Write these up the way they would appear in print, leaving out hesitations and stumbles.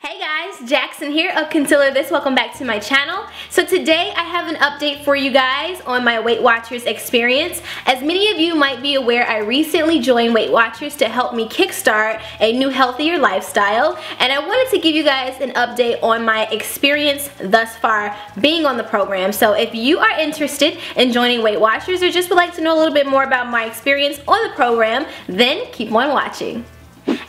Hey guys, Jackson here of Concealer This. Welcome back to my channel. So today I have an update for you guys on my Weight Watchers experience. As many of you might be aware, I recently joined Weight Watchers to help me kickstart a new healthier lifestyle, and I wanted to give you guys an update on my experience thus far being on the program. So if you are interested in joining Weight Watchers or just would like to know a little bit more about my experience on the program, then keep on watching.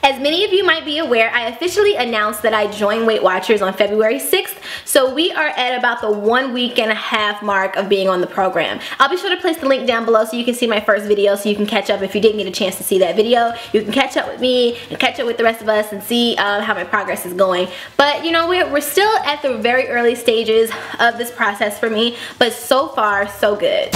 As many of you might be aware, I officially announced that I joined Weight Watchers on February 6th, so we are at about the 1 week and a half mark of being on the program. I'll be sure to place the link down below so you can see my first video, so you can catch up if you didn't get a chance to see that video. You can catch up with me and catch up with the rest of us and see how my progress is going. But you know, we're still at the very early stages of this process for me, but so far so good.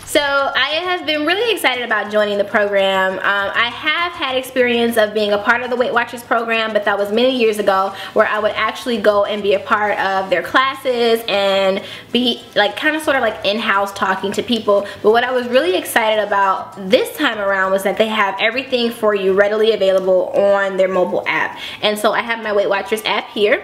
So I have been really excited about joining the program. I have had experience of being a part of the Weight Watchers program, but that was many years ago, where I would actually go and be a part of their classes and be like kind of sort of like in-house talking to people. But what I was really excited about this time around was that they have everything for you readily available on their mobile app. And so I have my Weight Watchers app here.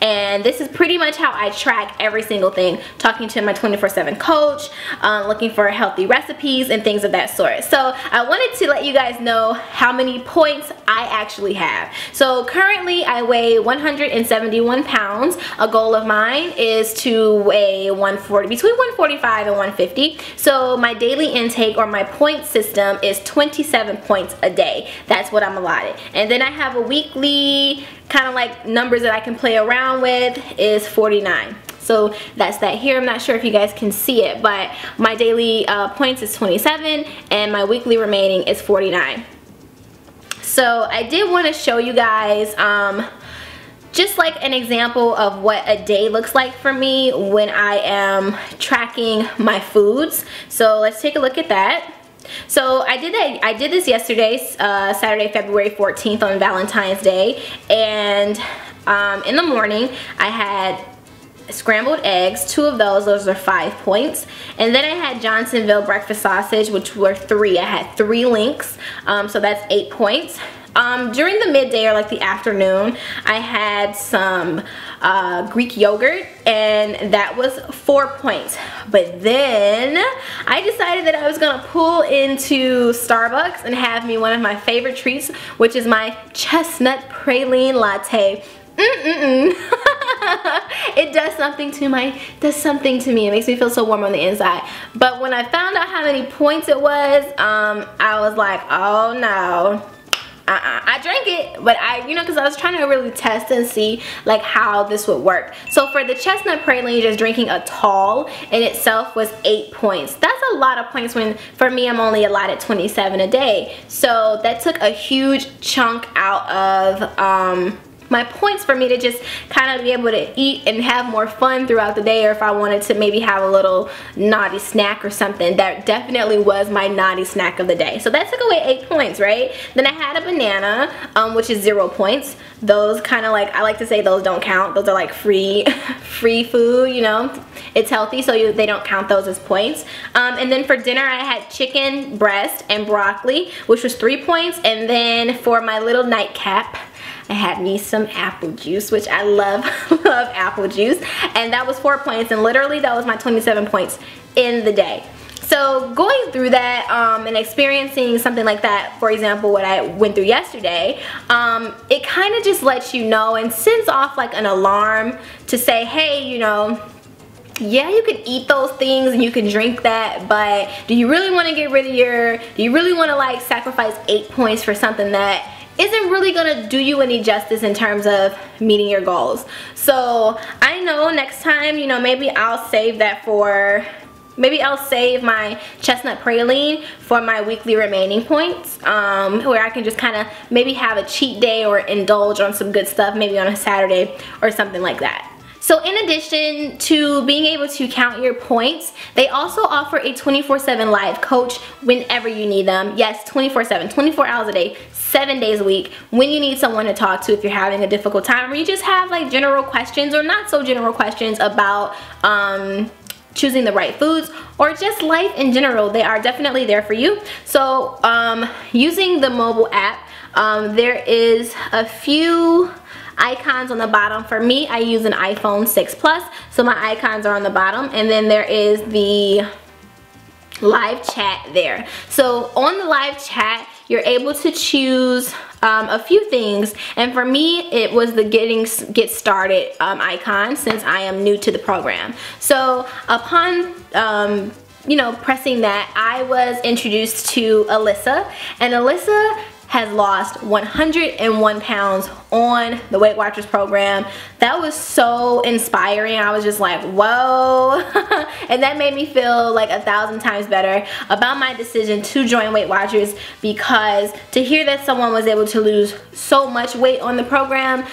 And this is pretty much how I track every single thing, talking to my 24/7 coach, looking for healthy recipes and things of that sort. So I wanted to let you guys know how many points I actually have. So currently I weigh 171 pounds. A goal of mine is to weigh between 145 and 150. So my daily intake, or my point system, is 27 points a day. That's what I'm allotted. And then I have a weekly kind of like numbers that I can play around with is 49. So that's that here. I'm not sure if you guys can see it, but my daily points is 27 and my weekly remaining is 49. So I did want to show you guys just like an example of what a day looks like for me when I am tracking my foods. So let's take a look at that. So I did this yesterday, Saturday, February 14th on Valentine's Day, and in the morning I had scrambled eggs, 2 of those are 5 points, and then I had Johnsonville breakfast sausage, which were 3. I had 3 links, so that's 8 points. During the midday, or like the afternoon, I had some Greek yogurt, and that was 4 points. But then I decided that I was gonna pull into Starbucks and have me one of my favorite treats, which is my chestnut praline latte. It does something to me. It makes me feel so warm on the inside. But when I found out how many points it was, I was like, oh no. I drank it, but because I was trying to really test and see like how this would work. So for the chestnut praline, just drinking a tall in itself was 8 points. That's a lot of points when for me I'm only allotted 27 a day. So that took a huge chunk out of my points for me to just kind of be able to eat and have more fun throughout the day, or if I wanted to maybe have a little naughty snack or something. That definitely was my naughty snack of the day. So that took away 8 points, right? Then I had a banana, which is 0 points. Those kind of like, I like to say those don't count. Those are like free food, you know. It's healthy, so they don't count those as points. And then for dinner I had chicken breast and broccoli, which was 3 points. And then for my little nightcap, I had me some apple juice, which I love apple juice, and that was 4 points, and literally that was my 27 points in the day. So going through that and experiencing something like that, for example what I went through yesterday, it kind of just lets you know and sends off like an alarm to say, hey, you know, yeah, you can eat those things and you can drink that, but do you really want to get rid of do you really want to like sacrifice 8 points for something that isn't really gonna do you any justice in terms of meeting your goals? So I know next time, you know, maybe I'll save that for, maybe I'll save my chestnut praline for my weekly remaining points, where I can just kind of maybe have a cheat day or indulge on some good stuff, maybe on a Saturday or something like that. So in addition to being able to count your points, they also offer a 24/7 live coach whenever you need them. Yes, 24/7, 24 hours a day, 7 days a week, when you need someone to talk to if you're having a difficult time, or you just have like general questions or not so general questions about choosing the right foods, or just life in general. They are definitely there for you. So using the mobile app, there is a few icons on the bottom. For me, I use an iPhone 6 Plus, so my icons are on the bottom, and then there is the live chat there. So on the live chat, you're able to choose a few things, and for me it was the get started icon, since I am new to the program. So upon you know, pressing that, I was introduced to Alyssa, and Alyssa has lost 101 pounds on the Weight Watchers program. That was so inspiring. I was just like, whoa. And that made me feel like 1,000 times better about my decision to join Weight Watchers, because to hear that someone was able to lose so much weight on the program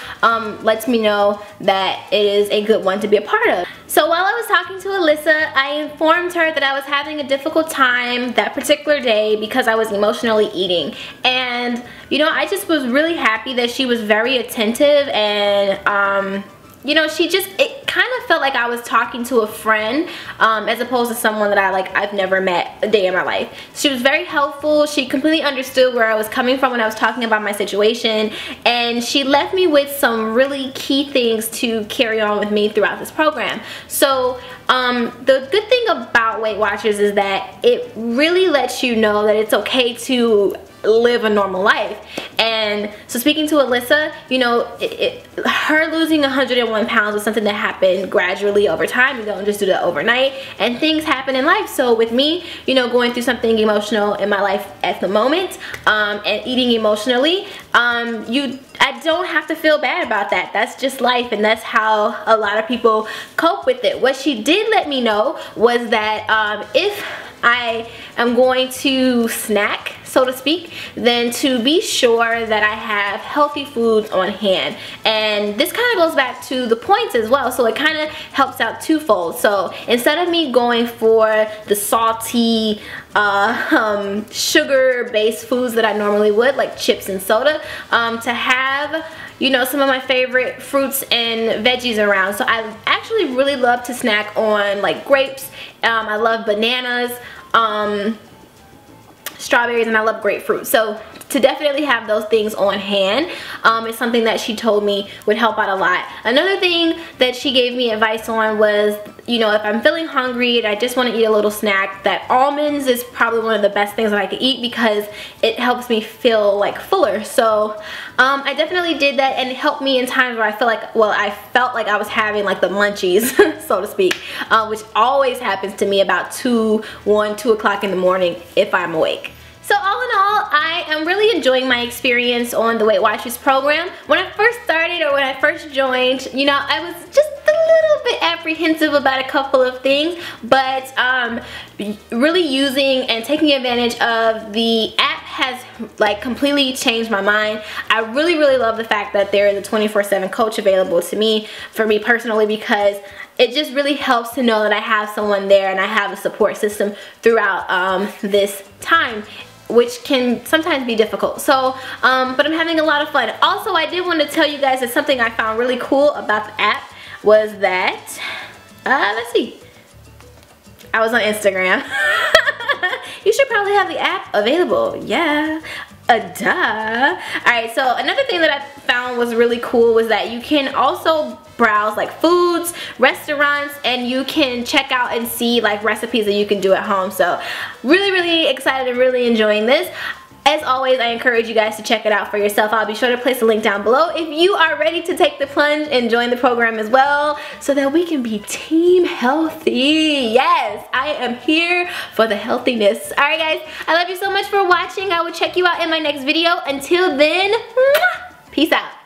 lets me know that it is a good one to be a part of. So while I was talking to Alyssa, I informed her that I was having a difficult time that particular day because I was emotionally eating. And you know, I just was really happy that she was very attentive, and you know, it kind of felt like I was talking to a friend as opposed to someone that I've never met a day in my life. She was very helpful. She completely understood where I was coming from when I was talking about my situation, and she left me with some really key things to carry on with me throughout this program. So the good thing about Weight Watchers is that it really lets you know that it's okay to live a normal life. And so speaking to Alyssa, you know, her losing 101 pounds was something that happened gradually over time. You don't just do that overnight, and things happen in life. So with me, you know, going through something emotional in my life at the moment, and eating emotionally, I don't have to feel bad about that. That's just life, and that's how a lot of people cope with it. What she did let me know was that if I am going to snack, so to speak, then to be sure that I have healthy foods on hand. And this kind of goes back to the points as well, so it kind of helps out twofold. So instead of me going for the salty, sugar-based foods that I normally would, like chips and soda, to have, you know, some of my favorite fruits and veggies around. So I actually really love to snack on like grapes. I love bananas, strawberries, and I love grapefruit. So to definitely have those things on hand is something that she told me would help out a lot. Another thing that she gave me advice on was, you know, if I'm feeling hungry and I just want to eat a little snack, that almonds is probably one of the best things that I could eat because it helps me feel like fuller. So I definitely did that, and it helped me in times where I feel like, well, I felt like I was having like the munchies, so to speak, which always happens to me about 2 o'clock in the morning if I'm awake. So all in all, I am really enjoying my experience on the Weight Watchers program. When I first started, or when I first joined, you know, I was just a little bit apprehensive about a couple of things, but really using and taking advantage of the app has like completely changed my mind. I really love the fact that there is a 24/7 coach available to me, for me personally, because it just really helps to know that I have someone there and I have a support system throughout this time, which can sometimes be difficult. So but I'm having a lot of fun. Also, I did want to tell you guys that something I found really cool about the app was that let's see, I was on Instagram. You should probably have the app available. Yeah, duh. Alright, so another thing that I found was really cool was that you can also browse like foods, restaurants, and you can check out and see like recipes that you can do at home. So really excited and really enjoying this. As always, I encourage you guys to check it out for yourself. I'll be sure to place a link down below if you are ready to take the plunge and join the program as well, so that we can be team healthy. Yes, I am here for the healthiness. Alright guys, I love you so much for watching. I will check you out in my next video. Until then, peace out.